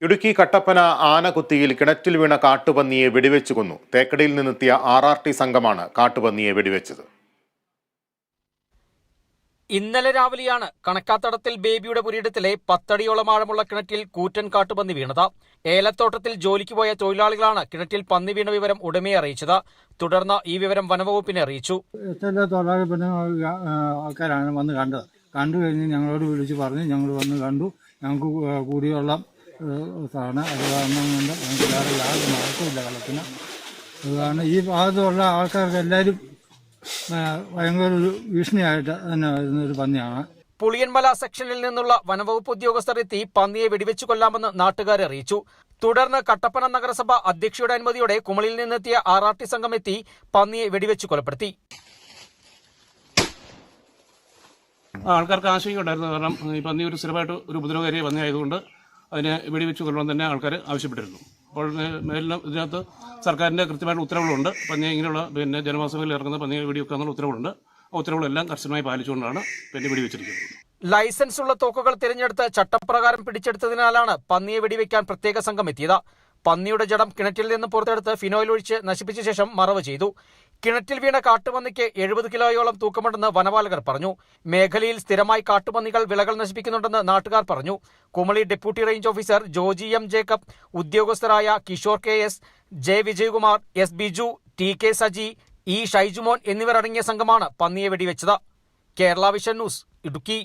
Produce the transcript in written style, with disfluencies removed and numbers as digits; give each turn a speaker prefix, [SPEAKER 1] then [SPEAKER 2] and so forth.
[SPEAKER 1] ഇടുക്കി കട്ടപ്പന ആനകുത്തിയിൽ കിണറ്റിൽ വീണ കാട്ടുപന്നിയെ വെടിവെച്ചു കൊന്നു. തേക്കടിയിൽ നിന്നെത്തിയ RRT സംഘമാണ് കാട്ടുപന്നിയെ വെടിവെച്ചത്.
[SPEAKER 2] ഇന്നലെ രാവിലെയാണ് കണക്കാത്തടത്തിൽ ബേബിയുടെ പുരയിടത്തിലെ 10 അടിയോളം ആഴമുള്ള കിണറ്റിൽ കൂറ്റൻ കാട്ടുപന്നി വീണത്. ഏലത്തോട്ടത്തിൽ ജോലിക്ക് പോയ തൊഴിലാളികളാണ് കിണറ്റിൽ പന്നി വീണ വിവരം ഉടമയെ അറിയിച്ചത്. തുടർന്ന് ഈ വിവരം വനവകുപ്പിനെ അറിയിച്ചു.
[SPEAKER 3] ആൾക്കാരാണ് വന്ന് കണ്ടത്. കണ്ടു കഴിഞ്ഞ് ഞങ്ങളോട് വിളിച്ച് പറഞ്ഞ് ഞങ്ങൾ വന്ന് കണ്ടു. ഞങ്ങൾക്ക് കുടിവെള്ളം ആണ്. അത് കാരണം കൊണ്ട് ഞങ്ങൾക്ക് വേറെ യാതൊരു മാർഗമില്ല വെള്ളത്തിന്. അത് കാരണം ഈ ഭാഗത്തുള്ള ആൾക്കാർക്ക് എല്ലാവരും ഭയങ്കര ഒരു ഭീഷണിയായിട്ട് തന്നെ വരുന്ന ഒരു പന്നിയാണ്.
[SPEAKER 2] പുളിയൻമല സെക്ഷനിൽ നിന്നുള്ള വനവകുപ്പ് ഉദ്യോഗസ്ഥർ എത്തി പന്നിയെ വെടിവെച്ചു കൊല്ലാമെന്ന് നാട്ടുകാരെ അറിയിച്ചു. തുടർന്ന് കട്ടപ്പന നഗരസഭ അധ്യക്ഷയുടെ അനുമതിയോടെ കുമളിയിൽ നിന്നെത്തിയ RRT സംഘം എത്തി പന്നിയെ വെടിവെച്ചു കൊലപ്പെടുത്തി.
[SPEAKER 4] ആൾക്കാർക്ക് ആശങ്കയുണ്ടായിരുന്നു. കാരണം ഈ പന്നി ഒരു സ്ഥിരമായിട്ട് ഒരു ഉപദ്രവകാരിയെ പന്നിയായതുകൊണ്ട് അതിനെ വെടിവെച്ച് കൊല്ലണം തന്നെ ആൾക്കാർ ആവശ്യപ്പെട്ടിരുന്നു. അപ്പോൾ മേലിലും ഇതിനകത്ത് സർക്കാരിൻ്റെ കൃത്യമായിട്ട് ഉത്തരവുകളുണ്ട്. പന്നി ഇങ്ങനെയുള്ള ജനവാസങ്ങളിൽ ഇറങ്ങുന്ന പന്നിയെ വെടിവെക്കുക എന്നുള്ള ഉത്തരവുകളുണ്ട്. ആ ഉത്തരവുകളെല്ലാം കർശനമായി പാലിച്ചുകൊണ്ടാണ് പന്നി വെടിവെച്ചിരിക്കുന്നത്.
[SPEAKER 2] ലൈസൻസ് ഉള്ള തോക്കുകൾ തിരഞ്ഞെടുത്ത് ചട്ടപ്രകാരം പിടിച്ചെടുത്തതിനാലാണ് പന്നിയെ വെടിവെക്കാൻ പ്രത്യേക സംഘം എത്തിയത്. പന്നിയുടെ ജഡം കിണറ്റിൽ നിന്ന് പുറത്തെടുത്ത് ഫിനോയിൽ ഒഴിച്ച് നശിപ്പിച്ച ശേഷം മറവ് ചെയ്തു. കിണറ്റിൽ വീണ കാട്ടുപന്നിക്ക് 70 കിലോയോളം തൂക്കമുണ്ടെന്ന് വനപാലകർ പറഞ്ഞു. മേഖലയിൽ സ്ഥിരമായി കാട്ടുപന്നികൾ വിളകൾ നശിപ്പിക്കുന്നുണ്ടെന്ന് നാട്ടുകാർ പറഞ്ഞു. Kumily deputy range officer Joji M Jacob, ഉദ്യോഗസ്ഥരായ Kishore KS, J Vijayakumar, S Biju, TK Saji, E Shaijumon എന്നിവർ അടങ്ങിയ സംഘമാണ് പന്നിയെ വെടിവെച്ചത്. Kerala Vision News, Idukki.